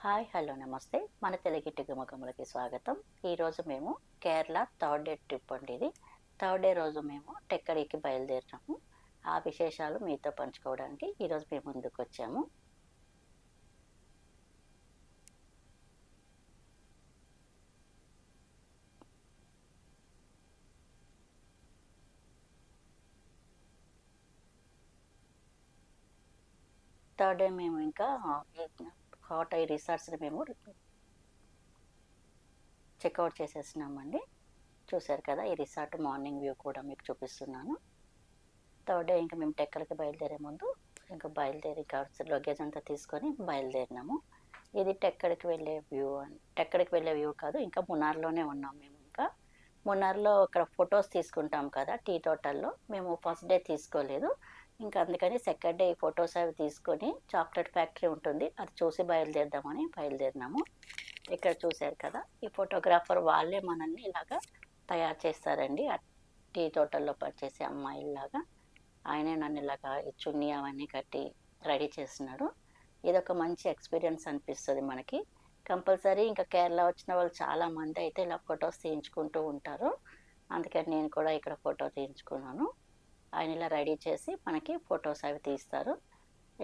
Hi hello నమస్తే మన తెలుగింటి గుమగుమలకి స్వాగతం. ఈరోజు మేము కేరళ థర్డ్ డే ట్రిప్ అండి ఇది. థర్డ్ డే రోజు మేము టెక్కడికి బయలుదేరినాము. ఆ విశేషాలు మీతో పంచుకోవడానికి ఈరోజు మేము ముందుకు వచ్చాము. థర్డ్ డే మేము ఇంకా హాట్ ఐ రిసార్ట్స్ని మేము చెక్అవుట్ చేసేసినామండి. చూశారు కదా, ఈ రిసార్ట్ మార్నింగ్ వ్యూ కూడా మీకు చూపిస్తున్నాను. థర్డ్ డే ఇంకా మేము టెక్కడికి బయలుదేరే ముందు ఇంకా బయలుదేరి లగేజ్ అంతా తీసుకొని బయలుదేరినాము. ఇది టెక్కడికి వెళ్ళే వ్యూ టెక్కడికి వెళ్ళే వ్యూ కాదు, ఇంకా మున్నార్లోనే ఉన్నాం మేము. ఇంకా మున్నార్లో అక్కడ ఫొటోస్ తీసుకుంటాం కదా టీ తోటల్లో, మేము ఫస్ట్ డే తీసుకోలేదు. ఇంకా అందుకని సెకండ్ డే ఫొటోస్ అవి తీసుకొని చాక్లెట్ ఫ్యాక్టరీ ఉంటుంది, అది చూసి బయలుదేరదామని బయలుదేరినాము. ఇక్కడ చూశారు కదా, ఈ ఫోటోగ్రాఫర్ వాళ్ళే మనల్ని ఇలాగా తయారు చేస్తారండి. టీ తోటల్లో పనిచేసే అమ్మాయిలాగా ఆయనే నన్ను ఇలాగా ఈ చున్నీ అవన్నీ కట్టి రెడీ చేస్తున్నాడు. ఇదొక మంచి ఎక్స్పీరియన్స్ అనిపిస్తుంది మనకి. కంపల్సరీ ఇంకా కేరళ వచ్చిన వాళ్ళు చాలామంది అయితే ఇలా ఫొటోస్ తీయించుకుంటూ ఉంటారు. అందుకని నేను కూడా ఇక్కడ ఫోటో తీయించుకున్నాను. ఆయన ఇలా రెడీ చేసి మనకి ఫొటోస్ అవి తీస్తారు.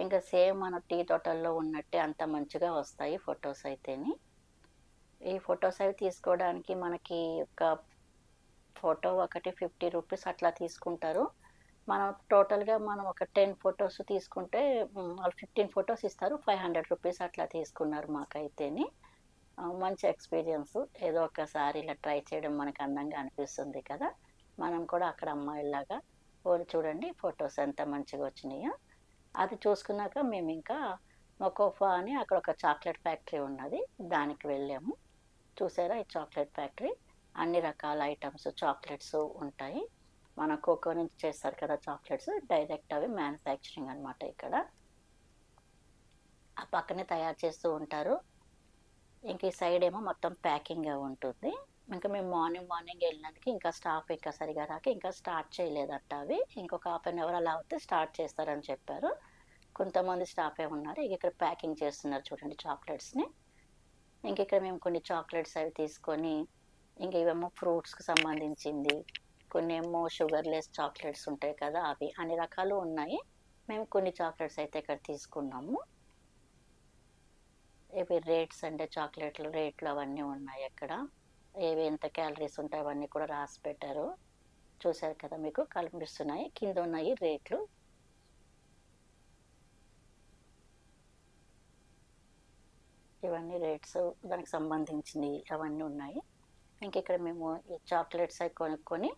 ఇంకా సేమ్ మన టీ తోటల్లో ఉన్నట్టే అంత మంచిగా వస్తాయి ఫొటోస్ అయితేని. ఈ ఫొటోస్ అవి తీసుకోవడానికి మనకి ఒక ఫోటో ఒకటి 50 రూపీస్ అట్లా తీసుకుంటారు. మనం టోటల్గా మనం ఒక 10 ఫొటోస్ తీసుకుంటే వాళ్ళు 15 ఫొటోస్ ఇస్తారు. 500 రూపీస్ అట్లా తీసుకున్నారు మాకైతేని. మంచి ఎక్స్పీరియన్స్. ఏదో ఒకసారి ఇలా ట్రై చేయడం మనకు అందంగా అనిపిస్తుంది కదా. మనం కూడా అక్కడ అమ్మాయిలాగా చూడండి ఫొటోస్ ఎంత మంచిగా వచ్చినాయో. అది చూసుకున్నాక మేము ఇంకా మొకోఫా అని అక్కడ ఒక చాక్లెట్ ఫ్యాక్టరీ ఉన్నది, దానికి వెళ్ళాము. చూసారా ఈ చాక్లెట్ ఫ్యాక్టరీ, అన్ని రకాల ఐటమ్స్ చాక్లెట్స్ ఉంటాయి. మన కోకో నుంచి చేస్తారు కదా చాక్లెట్స్, డైరెక్ట్ అవి మ్యానుఫ్యాక్చరింగ్ అనమాట. ఇక్కడ ఆ పక్కనే తయారు చేస్తూ ఉంటారు. ఇంక ఈ సైడ్ ఏమో మొత్తం ప్యాకింగ్ ఉంటుంది. ఇంకా మేము మార్నింగ్ వెళ్ళినందుకు ఇంకా స్టాఫ్ ఇంకా సరిగా రాక ఇంకా స్టార్ట్ చేయలేదట. అవి ఇంకొక హాఫ్ అన్ అవర్ అలా అవుతే స్టార్ట్ చేస్తారని చెప్పారు. కొంతమంది స్టాఫే ఉన్నారు. ఇక్కడ ప్యాకింగ్ చేస్తున్నారు చూడండి చాక్లెట్స్ని. ఇంక ఇక్కడ మేము కొన్ని చాక్లెట్స్ అవి తీసుకొని, ఇంక ఇవేమో ఫ్రూట్స్కి సంబంధించింది, కొన్ని ఏమో షుగర్లెస్ చాక్లెట్స్ ఉంటాయి కదా, అవి అన్ని రకాలు ఉన్నాయి. మేము కొన్ని చాక్లెట్స్ అయితే ఇక్కడ తీసుకున్నాము. ఇవి రేట్స్ అంటే చాక్లెట్లు రేట్లు అవన్నీ ఉన్నాయి అక్కడ. ఏవి ఎంత క్యాలరీస్ ఉంటాయి అవన్నీ కూడా రాసి పెట్టారు. చూశారు కదా, మీకు కనిపిస్తున్నాయి కింద ఉన్నాయి రేట్లు. ఇవన్నీ రేట్స్ దానికి సంబంధించినవి అవన్నీ ఉన్నాయి. ఇంక ఇక్కడ మేము ఈ చాక్లెట్స్ అవి కొనుక్కొని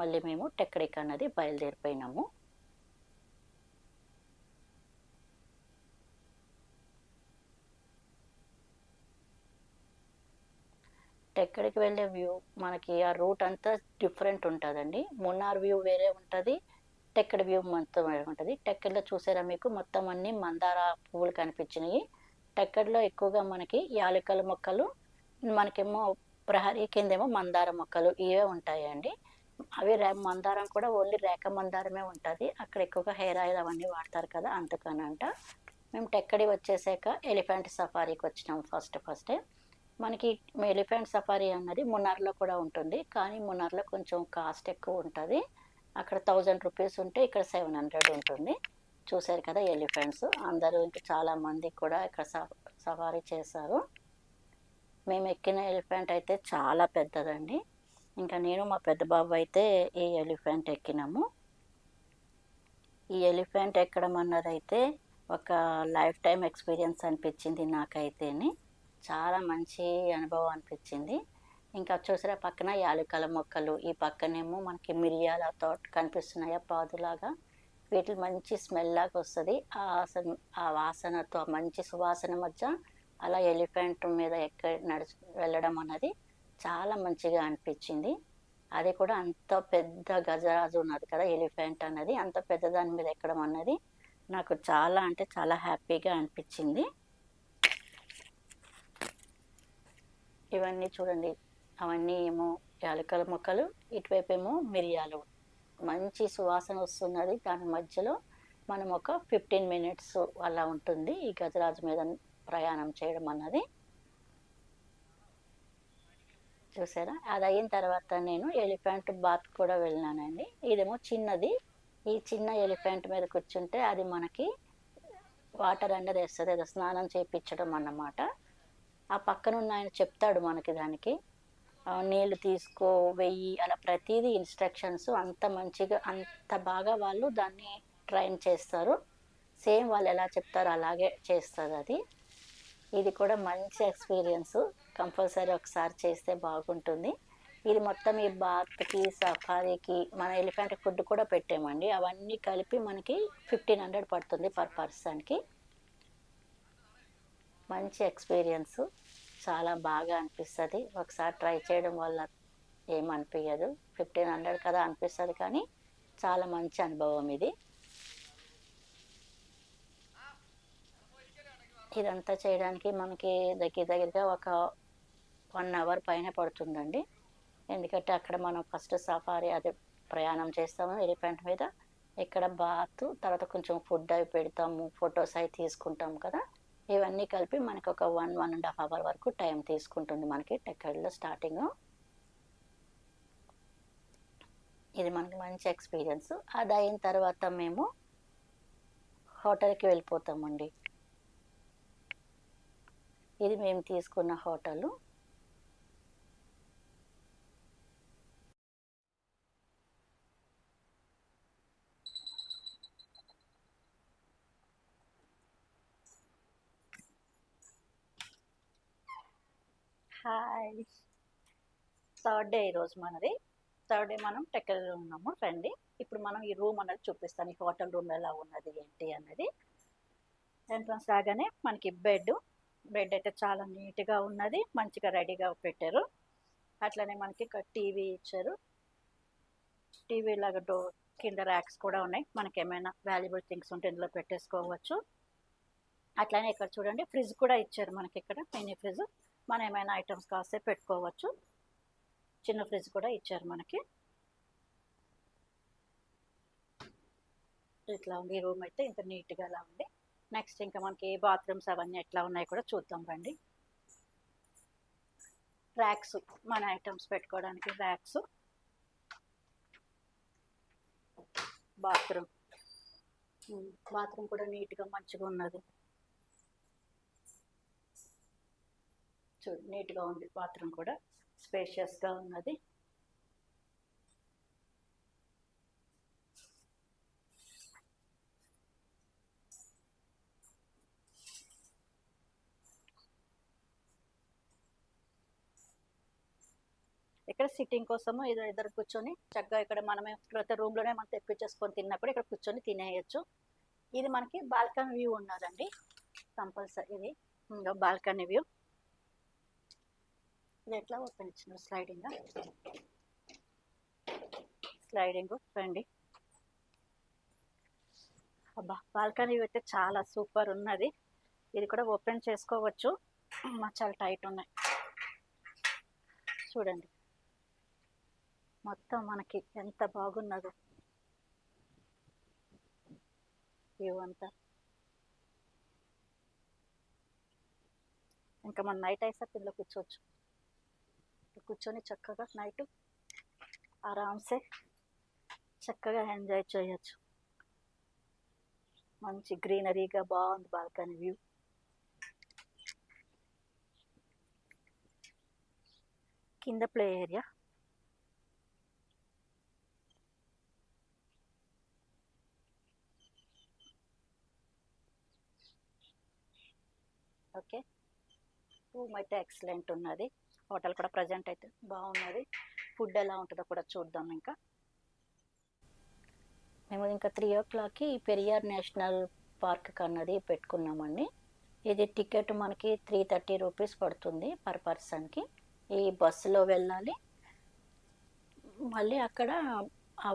మళ్ళీ మేము టెక్కడికి అన్నది బయలుదేరిపోయినాము. టెక్కడికి వెళ్ళే వ్యూ మనకి ఆ రూట్ అంతా డిఫరెంట్ ఉంటుందండి. మున్నార్ వ్యూ వేరే ఉంటుంది, టెక్కడి వ్యూ మొత్తం వేరే ఉంటుంది. టెక్కడిలో చూసారా మీకు మొత్తం అన్ని మందార పువ్వులు కనిపించినాయి. టెక్కడిలో ఎక్కువగా మనకి యాలకుల మొక్కలు, మనకేమో ప్రహరీ కిందేమో మందార మొక్కలు ఇవే ఉంటాయండి. అవి మందారం కూడా ఓన్లీ రేఖ మందారమే ఉంటుంది. అక్కడ ఎక్కువగా హెయిర్ ఆయిల్ అవన్నీ వాడతారు కదా, అందుకనంట. మేము టెక్కడి వచ్చేసాక ఎలిఫెంట్ సఫారీకి వచ్చినాం ఫస్ట్. మనకి ఎలిఫెంట్ సఫారీ అన్నది మున్నార్లో కూడా ఉంటుంది, కానీ మున్నార్లో కొంచెం కాస్ట్ ఎక్కువ ఉంటుంది. అక్కడ 1000 రూపీస్ ఉంటే ఇక్కడ 700 ఉంటుంది. చూశారు కదా ఎలిఫెంట్స్, అందరూ ఇంకా చాలామంది కూడా ఇక్కడ సఫారీ చేశారు. మేము ఎక్కిన ఎలిఫెంట్ అయితే చాలా పెద్దదండి. ఇంకా నేను మా పెద్ద బాబు అయితే ఈ ఎలిఫెంట్ ఎక్కినాము. ఈ ఎలిఫెంట్ ఎక్కడం అన్నదైతే ఒక లైఫ్ టైం ఎక్స్పీరియన్స్ అనిపించింది నాకైతేని. చాలా మంచి అనుభవం అనిపించింది. ఇంకా చూసారా పక్కన యాలకుల మొక్కలు, ఈ పక్కనేమో మనకి మిరియాల తోట కనిపిస్తున్నాయా పాదులాగా. వీటికి మంచి స్మెల్ లాగా వస్తుంది. ఆ వాసనతో మంచి సువాసన మధ్య అలా ఎలిఫెంట్ మీద వెళ్ళడం అన్నది చాలా మంచిగా అనిపించింది. అది కూడా అంత పెద్ద గజరాజు ఉన్నది కదా ఎలిఫెంట్ అన్నది, అంత పెద్ద దాని మీద ఎక్కడం అన్నది నాకు చాలా అంటే చాలా హ్యాపీగా అనిపించింది. ఇవన్నీ చూడండి, అవన్నీ ఏమో యాలకుల మొక్కలు, ఇటువైపు ఏమో మిరియాలు. మంచి సువాసన వస్తున్నది. దాని మధ్యలో మనం ఒక 15 మినిట్స్ అలా ఉంటుంది ఈ గజరాజు మీద ప్రయాణం చేయడం అన్నది. చూసారా? అది అయిన తర్వాత నేను ఎలిఫెంట్ బాత్ కూడా వెళ్ళినానండి. ఇదేమో చిన్నది. ఈ చిన్న ఎలిఫెంట్ మీద కూర్చుంటే అది మనకి వాటర్ అనేది వేస్తుంది, ఏదో స్నానం చేయించడం అన్నమాట. ఆ పక్కన ఉన్న ఆయన చెప్తాడు మనకి దానికి నీళ్ళు తీసుకో, వెయ్యి, అలా ప్రతిదీ ఇన్స్ట్రక్షన్స్ అంత మంచిగా, అంత బాగా వాళ్ళు దాన్ని ట్రైన్ చేస్తారు. సేమ్ వాళ్ళు ఎలా చెప్తారో అలాగే చేస్తుంది అది. ఇది కూడా మంచి ఎక్స్పీరియన్స్, కంపల్సరీ ఒకసారి చేస్తే బాగుంటుంది. ఇది మొత్తం ఈ బాత్కి, సఫారీకి, మన ఎలిఫెంట్ ఫుడ్ కూడా పెట్టామండి. అవన్నీ కలిపి మనకి 1500 పడుతుంది పర్ పర్సన్కి. మంచి ఎక్స్పీరియన్స్, చాలా బాగా అనిపిస్తుంది. ఒకసారి ట్రై చేయడం వల్ల ఏమనిపించదు, 1500 కదా అనిపిస్తుంది, కానీ చాలా మంచి అనుభవం ఇది. ఇదంతా చేయడానికి మనకి దగ్గరగా ఒక 1 అవర్ పైన పడుతుందండి. ఎందుకంటే అక్కడ మనం ఫస్ట్ సఫారీ అదే ప్రయాణం చేస్తాము ఎలిఫెంట్ మీద, ఇక్కడ బాత్, తర్వాత కొంచెం ఫుడ్ అవి పెడతాము, ఫొటోస్ అవి తీసుకుంటాం కదా. ఇవన్నీ కలిపి మనకి ఒక 1-1.5 అవర్ వరకు టైం తీసుకుంటుంది మనకి టెక్కడిలో స్టార్టింగ్. ఇది మనకి మంచి ఎక్స్పీరియన్స్. అది అయిన తర్వాత మేము హోటల్కి వెళ్ళిపోతామండి. ఇది మేము తీసుకున్న హోటలు. హాయ్, థర్డ్ డే ఈరోజు మనది. థర్డ్ డే మనం టెక్కల్లో ఉన్నాము. రండి, ఇప్పుడు మనం ఈ రూమ్ అనేది చూపిస్తాను, ఈ హోటల్ రూమ్ ఎలా ఉన్నది ఏంటి అన్నది. ఎంట్రన్స్ రాగానే మనకి బెడ్ అయితే చాలా నీట్గా ఉన్నది, మంచిగా రెడీగా పెట్టారు. అట్లనే మనకి ఇక్కడ టీవీ ఇచ్చారు. టీవీ లాగా డోర్ కింద ర్యాక్స్ కూడా ఉన్నాయి, మనకి ఏమైనా వాల్యుబుల్ థింగ్స్ ఉంటే ఇందులో పెట్టేసుకోవచ్చు. అట్లనే ఇక్కడ చూడండి, ఫ్రిడ్జ్ కూడా ఇచ్చారు మనకి, ఇక్కడ మినీ ఫ్రిడ్జ్, మనం ఏమైనా ఐటమ్స్ కాస్తే పెట్టుకోవచ్చు. చిన్న ఫ్రిడ్జ్ కూడా ఇచ్చారు మనకి. ఇట్లా ఉంది ఈ రూమ్ అయితే, ఇంత నీట్గా అలా ఉంది. నెక్స్ట్ ఇంకా మనకి బాత్రూమ్స్ అవన్నీ ఎట్లా ఉన్నాయి కూడా చూద్దాం రండి. ర్యాక్స్, మన ఐటమ్స్ పెట్టుకోవడానికి ర్యాక్స్. బాత్రూమ్ కూడా నీట్గా మంచిగా ఉన్నది, చూడు నీట్గా ఉంది. బాత్రూమ్ కూడా స్పేషియస్గా ఉన్నది. ఇక్కడ సిట్టింగ్ కోసము ఇద్దరు కూర్చొని చక్కగా, ఇక్కడ మనమే ప్రతి రూమ్లోనే మనం తెప్పించేసుకొని తిన్నప్పుడు ఇక్కడ కూర్చొని తినేయచ్చు. ఇది మనకి బాల్కనీ వ్యూ ఉన్నదండి, కంపల్సరీ ఇది ఇంకా బాల్కనీ వ్యూ. ఇది ఎట్లా ఓపెన్ ఇచ్చిన స్లైడింగ్ రండి. అబ్బా, బాల్కనీ వ్యూ అయితే చాలా సూపర్ ఉన్నది. ఇది కూడా ఓపెన్ చేసుకోవచ్చు, చాలా టైట్ ఉన్నాయి చూడండి. మొత్తం మనకి ఎంత బాగున్నదో వ్యూ అంతా. ఇంకా మన నైట్ అయితే ఇందులో కూర్చోవచ్చు, కూర్చొని చక్కగా నైట్ ఆరామ్సే చక్కగా ఎంజాయ్ చేయొచ్చు. మంచి గ్రీనరీగా బాగుంది బాల్కనీ వ్యూ. కింద ప్లే ఏరియా, ఓకే. రూమ్ అయితే ఎక్సలెంట్ ఉన్నది. హోటల్ కూడా ప్రజెంట్ అయితే బాగున్నది. ఫుడ్ ఎలా ఉంటుందో కూడా చూద్దాం. ఇంకా మేము ఇంకా 3 o'clockకి పెరియార్ నేషనల్ పార్క్ అన్నది పెట్టుకున్నామండి. ఇది టికెట్ మనకి 330 రూపీస్ పడుతుంది పర్ పర్సన్కి. ఈ బస్సులో వెళ్ళాలి, మళ్ళీ అక్కడ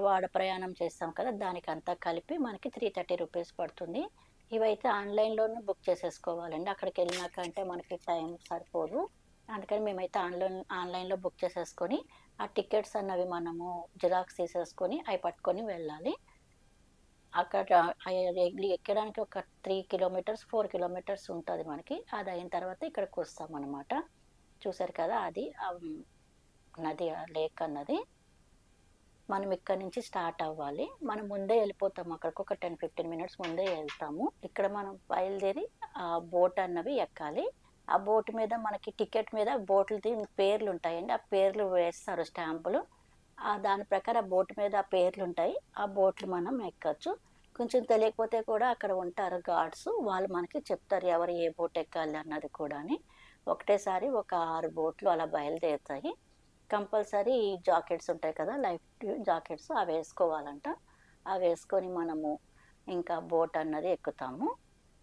వాడ ప్రయాణం చేస్తాం కదా, దానికి అంతా కలిపి మనకి 330 రూపీస్ పడుతుంది. ఇవైతే ఆన్లైన్లోనే బుక్ చేసేసుకోవాలండి, అక్కడికి వెళ్ళినాక అంటే మనకి టైం సరిపోదు. అందుకని మేమైతే ఆన్లైన్లో బుక్ చేసేసుకొని ఆ టికెట్స్ అన్నవి మనము జిరాక్స్ తీసేసుకొని అవి పట్టుకొని వెళ్ళాలి. అక్కడ ఎక్కడానికి ఒక 3 కిలోమీటర్స్ 4 కిలోమీటర్స్ ఉంటుంది మనకి. అది అయిన తర్వాత ఇక్కడికి వస్తామన్నమాట. చూసారు కదా అది నది లేక్ అన్నది. మనం ఇక్కడ నుంచి స్టార్ట్ అవ్వాలి. మనం ముందే వెళ్ళిపోతాము అక్కడికి, ఒక 10-15 మినిట్స్ ముందే వెళ్తాము. ఇక్కడ మనం బయలుదేరి ఆ బోట్ అన్నవి ఎక్కాలి. ఆ బోట్ మీద మనకి టికెట్ మీద బోట్లది పేర్లు ఉంటాయండి. ఆ పేర్లు వేస్తారు స్టాంపులు. దాని ప్రకారం ఆ బోట్ మీద ఆ పేర్లు ఉంటాయి. ఆ బోట్లు మనం ఎక్కచ్చు. కొంచెం తెలియకపోతే కూడా అక్కడ ఉంటారు గార్డ్స్. వాళ్ళు మనకి చెప్తారు ఎవరు ఏ బోట్ ఎక్కాలి అన్నది కూడాని. ఒకటేసారి ఒక 6 బోట్లు అలా బయలుదేరుతాయి. కంపల్సరీ జాకెట్స్ ఉంటాయి కదా, లైఫ్ జాకెట్స్ అవి వేసుకోవాలంట. అవి వేసుకొని మనము ఇంకా బోట్ అన్నది ఎక్కుతాము.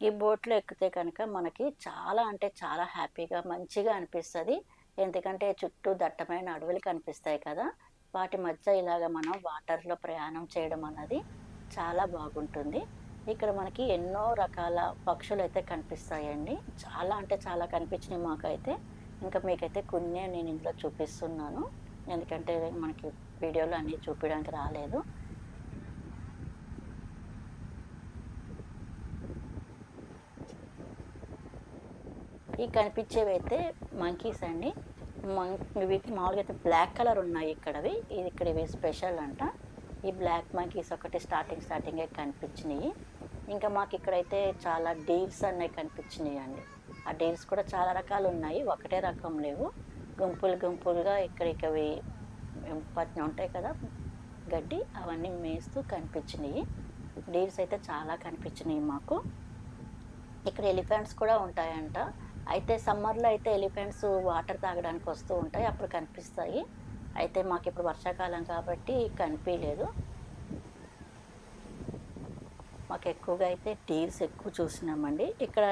ఈ బోట్లో ఎక్కితే కనుక మనకి చాలా అంటే చాలా హ్యాపీగా మంచిగా అనిపిస్తుంది. ఎందుకంటే చుట్టూ దట్టమైన అడవులు కనిపిస్తాయి కదా, వాటి మధ్య ఇలాగ మనం వాటర్లో ప్రయాణం చేయడం అన్నది చాలా బాగుంటుంది. ఇక్కడ మనకి ఎన్నో రకాల పక్షులు అయితే కనిపిస్తాయండి. చాలా అంటే చాలా కనిపించినాయి మాకైతే. ఇంకా మీకైతే కొన్నే నేను ఇందులో చూపిస్తున్నాను. ఎందుకంటే మనకి వీడియోలో అన్నీ చూపించడానికి రాలేదు. ఈ కనిపించేవి అయితే మంకీస్ అండి. ఇవి మామూలుగా అయితే బ్లాక్ కలర్ ఉన్నాయి ఇక్కడవి. ఇవి స్పెషల్ అంట. ఈ బ్లాక్ మంకీస్ ఒకటి స్టార్టింగే కనిపించినాయి. ఇంకా మాకు ఇక్కడైతే చాలా డీర్స్ అన్నవి కనిపించినాయి అండి. ఆ డీర్స్ కూడా చాలా రకాలు ఉన్నాయి, ఒకటే రకం లేవు. గుంపులుగా ఇక్కడికవి పట్టిన ఉంటాయి కదా గడ్డి, అవన్నీ మేస్తూ కనిపించినాయి. డీర్స్ అయితే చాలా కనిపించినాయి మాకు. ఇక్కడ ఎలిఫెంట్స్ కూడా ఉంటాయంట. అయితే సమ్మర్లో అయితే ఎలిఫెంట్స్ వాటర్ తాగడానికి వస్తూ ఉంటాయి, అప్పుడు కనిపిస్తాయి. అయితే మాకు ఇప్పుడు వర్షాకాలం కాబట్టి కనిపించలేదు. మాకు ఎక్కువగా అయితే డీర్స్ ఎక్కువ చూసినామండి. ఇక్కడ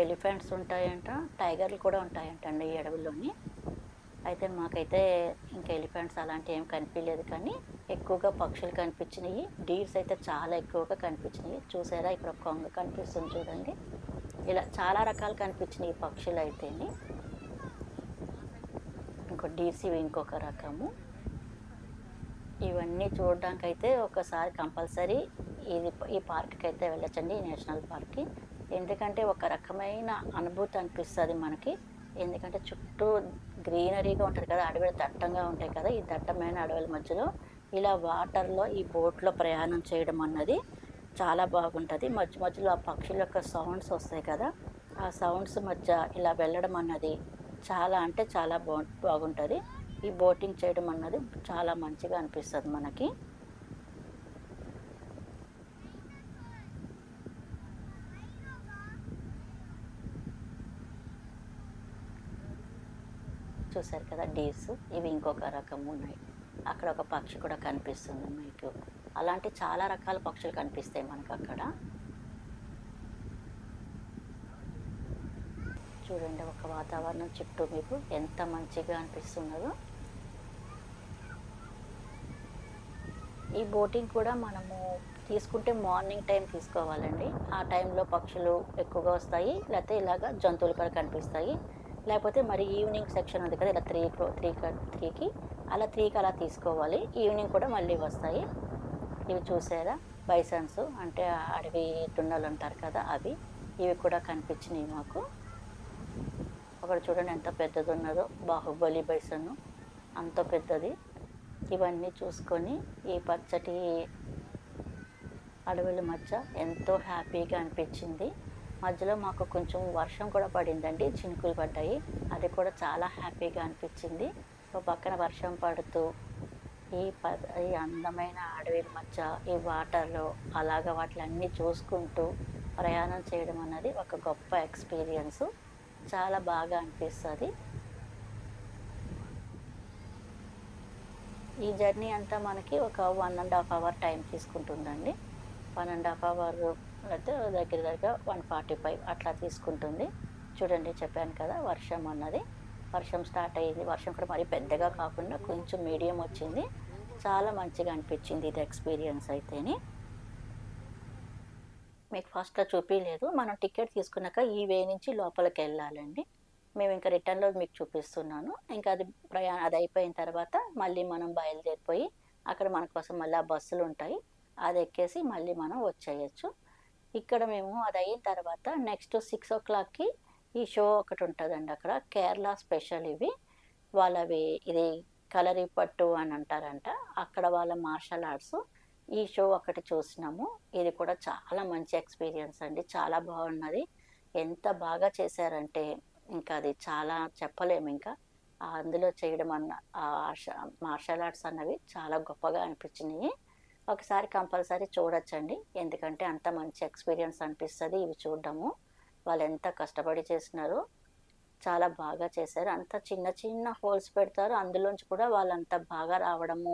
ఎలిఫెంట్స్ ఉంటాయంట, టైగర్లు కూడా ఉంటాయంటండి ఈ అడవుల్లోని. అయితే మాకైతే ఇంకా ఎలిఫెంట్స్ అలాంటివి ఏం కనిపించలేదు, కానీ ఎక్కువగా పక్షులు కనిపించినాయి. డీర్స్ అయితే చాలా ఎక్కువగా కనిపించినాయి. చూసారా, ఇక్కడ కొంగ కనిపిస్తుంది చూడండి. ఇలా చాలా రకాలు కనిపించినాయి పక్షులు అయితేని. డీర్స్ ఇవి ఇంకొక రకము. ఇవన్నీ చూడడానికి అయితే ఒకసారి కంపల్సరీ ఈ పార్క్కి అయితే వెళ్ళొచ్చండి, ఈ నేషనల్ పార్క్కి. ఎందుకంటే ఒక రకమైన అనుభూతి అనిపిస్తుంది మనకి. ఎందుకంటే చుట్టూ గ్రీనరీగా ఉంటుంది కదా, అడవులు దట్టంగా ఉంటాయి కదా. ఈ దట్టమైన అడవుల మధ్యలో ఇలా వాటర్లో ఈ బోట్లో ప్రయాణం చేయడం అన్నది చాలా బాగుంటుంది. మధ్యలో ఆ పక్షుల యొక్క సౌండ్స్ వస్తాయి కదా, ఆ సౌండ్స్ మధ్య ఇలా వెళ్ళడం అన్నది చాలా అంటే చాలా బాగుంటుంది. ఈ బోటింగ్ చేయడం అన్నది చాలా మంచిగా అనిపిస్తుంది మనకి. చూసారు కదా డీర్స్, ఇవి ఇంకొక రకం ఉన్నాయి. అక్కడ ఒక పక్షి కూడా కనిపిస్తుంది మీకు. అలాంటి చాలా రకాల పక్షులు కనిపిస్తాయి మనకు అక్కడ. చూడండి, ఒక వాతావరణం చుట్టూ మీకు ఎంత మంచిగా అనిపిస్తున్నదో. ఈ బోటింగ్ కూడా మనము తీసుకుంటే మార్నింగ్ టైం తీసుకోవాలండి. ఆ టైంలో పక్షులు ఎక్కువగా వస్తాయి, లేకపోతే ఇలాగ జంతువులు కూడా కనిపిస్తాయి. లేకపోతే మరి ఈవినింగ్ సెక్షన్ ఉంది కదా, ఇలా 3కి అలా 3కి అలా తీసుకోవాలి. ఈవినింగ్ కూడా మళ్ళీ వస్తాయి. ఇవి చూసారా, బైసన్స్ అంటే అడవి దున్నలు అంటారు కదా అవి. ఇవి కూడా కనిపించినాయి మాకు. ఒకటి చూడండి ఎంత పెద్దది ఉన్నదో, బాహుబలి బైసన్ అంత పెద్దది. ఇవన్నీ చూసుకొని ఈ పచ్చటి అడవుల మధ్య ఎంతో హ్యాపీగా అనిపించింది. మధ్యలో మాకు కొంచెం వర్షం కూడా పడిందండి, చినుకులు పడ్డాయి. అది కూడా చాలా హ్యాపీగా అనిపించింది. ఒక పక్కన వర్షం పడుతూ ఈ అందమైన అడవుల మధ్య ఈ వాటర్లో అలాగ వాటిలన్నీ చూసుకుంటూ ప్రయాణం చేయడం అన్నది ఒక గొప్ప ఎక్స్పీరియన్స్. చాలా బాగా అనిపిస్తుంది. ఈ జర్నీ అంతా మనకి ఒక 1.5 అవర్ టైం తీసుకుంటుందండి. 1.5 అవర్ అయితే దగ్గర 145 అట్లా తీసుకుంటుంది. చూడండి, చెప్పాను కదా వర్షం అన్నది. వర్షం స్టార్ట్ అయ్యింది. వర్షం కూడా మరీ పెద్దగా కాకుండా కొంచెం మీడియం వచ్చింది. చాలా మంచిగా అనిపించింది ఇది ఎక్స్పీరియన్స్ అయితేని. మీకు ఫస్ట్లో చూపించలేదు, మనం టికెట్ తీసుకున్నాక ఈ వే నుంచి లోపలికి వెళ్ళాలండి. మేము ఇంకా రిటర్న్లో మీకు చూపిస్తున్నాను. ఇంకా అది అయిపోయిన తర్వాత మళ్ళీ మనం బయలుదేరిపోయి అక్కడ మన కోసం మళ్ళీ ఆ బస్సులు ఉంటాయి, అది ఎక్కేసి మళ్ళీ మనం వచ్చేయచ్చు. ఇక్కడ మేము అది అయిన తర్వాత నెక్స్ట్ 6:00కి ఈ షో ఒకటి ఉంటుందండి అక్కడ. కేరళ స్పెషల్ ఇవి. వాళ్ళవి ఇది కలరిపట్టు అని అంటారంట. అక్కడ వాళ్ళ మార్షల్ ఆర్ట్స్. ఈ షో ఒకటి చూసినాము. ఇది కూడా చాలా మంచి ఎక్స్‌పీరియన్స్ అండి. చాలా బాగున్నది. ఎంత బాగా చేశారంటే ఇంకా అది చాలా చెప్పలేమింకా. అందులో చేయడం అన్న మార్షల్ ఆర్ట్స్ అన్నవి చాలా గొప్పగా అనిపించినియి. ఒకసారి కంపల్సరీ చూడొచ్చండి. ఎందుకంటే అంత మంచి ఎక్స్‌పీరియన్స్ అనిపిస్తది ఇవి చూడ్డము. వాళ్ళెంత కష్టపడి చేసినారో చాలా బాగా చేశారు. అంత చిన్న చిన్న హోల్స్ పెడతారు. అందులోంచి కూడా వాళ్ళంత బాగా రావడము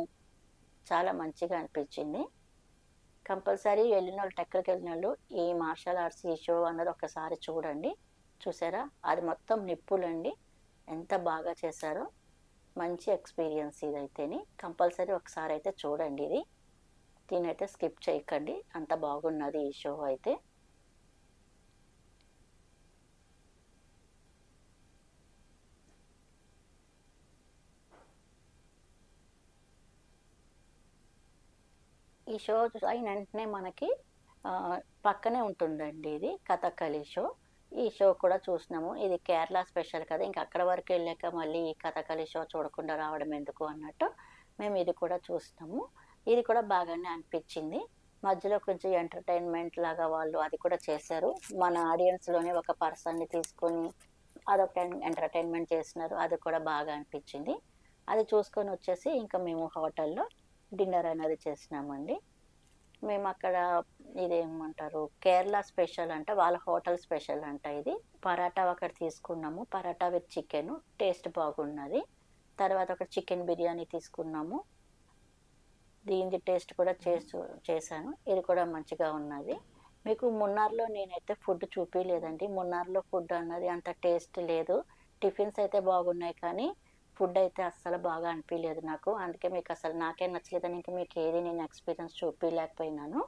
చాలా మంచిగా అనిపించింది. కంపల్సరీ వెళ్ళినోళ్ళు టెక్కడికెళ్ళినోళ్ళు ఈ మార్షల్ ఆర్ట్స్ ఈ షో అన్నది ఒక్కసారి చూడండి. చూసారా? అది మొత్తం నిప్పులండి. ఎంత బాగా చేశారో. మంచి ఎక్స్‌పీరియన్స్ ఇదైతేని. కంపల్సరీ ఒకసారైతే చూడండి ఇది. దీన్నైతే స్కిప్ చేయకండి. అంత బాగున్నది ఈ షో అయితే. ఈ షో అయిన వెంటనే మనకి పక్కనే ఉంటుందండి ఇది కథకళి షో. ఈ షో కూడా చూసినాము. ఇది కేరళ స్పెషల్ కదా! ఇంక అక్కడి వరకు వెళ్ళాక మళ్ళీ ఈ కథకళి షో చూడకుండా రావడం ఎందుకు అన్నట్టు మేము ఇది కూడా చూసినాము. ఇది కూడా బాగానే అనిపించింది. మధ్యలో కొంచెం ఎంటర్‌టైన్‌మెంట్ లాగా వాళ్ళు అది కూడా చేశారు. మన ఆడియన్స్‌లోనే ఒక పర్సన్‌ని తీసుకొని అదొక ఎంటర్‌టైన్‌మెంట్ చేసినారు. అది కూడా బాగా అనిపించింది. అది చూసుకొని వచ్చేసి ఇంకా మేము హోటల్‌లో డిన్నర్ అనేది చేసినామండి. మేమక్కడ ఇదేమంటారు కేరళ స్పెషల్ అంట. వాళ్ళ హోటల్ స్పెషల్ అంట ఇది. పరాటా ఒకటి తీసుకున్నాము. Paratha with chicken. టేస్ట్ బాగున్నది. తర్వాత ఒక చికెన్ బిర్యానీ తీసుకున్నాము. దీనిది టేస్ట్ కూడా చేశాను. ఇది కూడా మంచిగా ఉన్నది. మీకు మున్నార్‌లో నేనైతే ఫుడ్ చూపియలేదండి. మున్నార్‌లో ఫుడ్ అన్నది అంత టేస్ట్ లేదు. టిఫిన్స్ అయితే బాగున్నాయి కానీ, ఫుడ్ అయితే అస్సలు బాగా అనిపియలేదు నాకు. అందుకే మీకసలు నాకే నచ్చలేదని ఇంక మీకేది నేను ఎక్స్‌పీరియన్స్ చూపియలేకపోయినాను.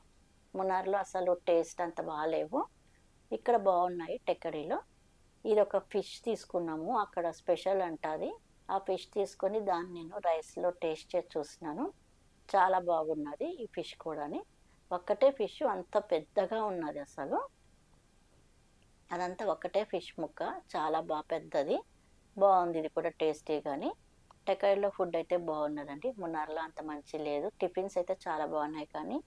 మున్నార్‌లో అసలు టేస్ట్ అంత బాలేవు. ఇక్కడ బావున్నాయి టెక్కడిలో. ఇదొక ఫిష్ తీసుకున్నాము. అక్కడ స్పెషల్ అంట అది. ఆ ఫిష్ తీసుకొని దాన్ని నేను రైస్‌లో టేస్ట్ చేసి చూసినాను. చాలా బాగున్నది ఈ ఫిష్ కూడాని. ఒక్కటే ఫిష్ అంత పెద్దగా ఉన్నది అసలు. అదంతా ఒక్కటే ఫిష్ ముక్క. చాలా పెద్దది. బావుంది ఇది కూడా టేస్టీగాని. టెక్కడిలో ఫుడ్ అయితే బావున్నదండి. మున్నార్‌లో అంత మంచి లేదు. టిఫిన్స్ అయితే చాలా బావున్నాయి కానీ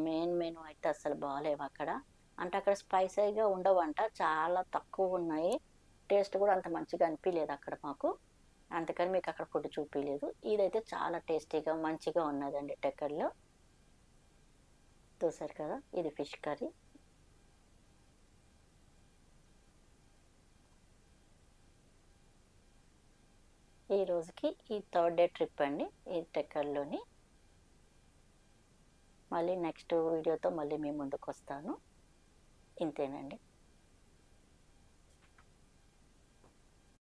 మెయిన్ మెనూ అయితే అస్సలు బాలేవక్కడ. అంటే అక్కడ స్పైసీగా ఉండవంట. చాలా తక్కువున్నాయి. టేస్ట్ కూడా అంత మంచిగా అనిపియలేదు అక్కడ మాకు. అందుకని మీకక్కడ ఫుడ్ చూపియలేదు. ఇదైతే చాలా టేస్టీగా మంచిగా ఉన్నదండి టెక్కడిలో. చూసారు కదా! ఇది ఫిష్ కర్రీ. ఈ రోజుకి ఈ థర్డ్ డే ట్రిప్ అండి. ఈ టెక్కడిలోని. మళ్ళీ నెక్స్ట్ వీడియోతో మళ్ళీ మీ ముందుకొస్తాను. ఇంతేనండి.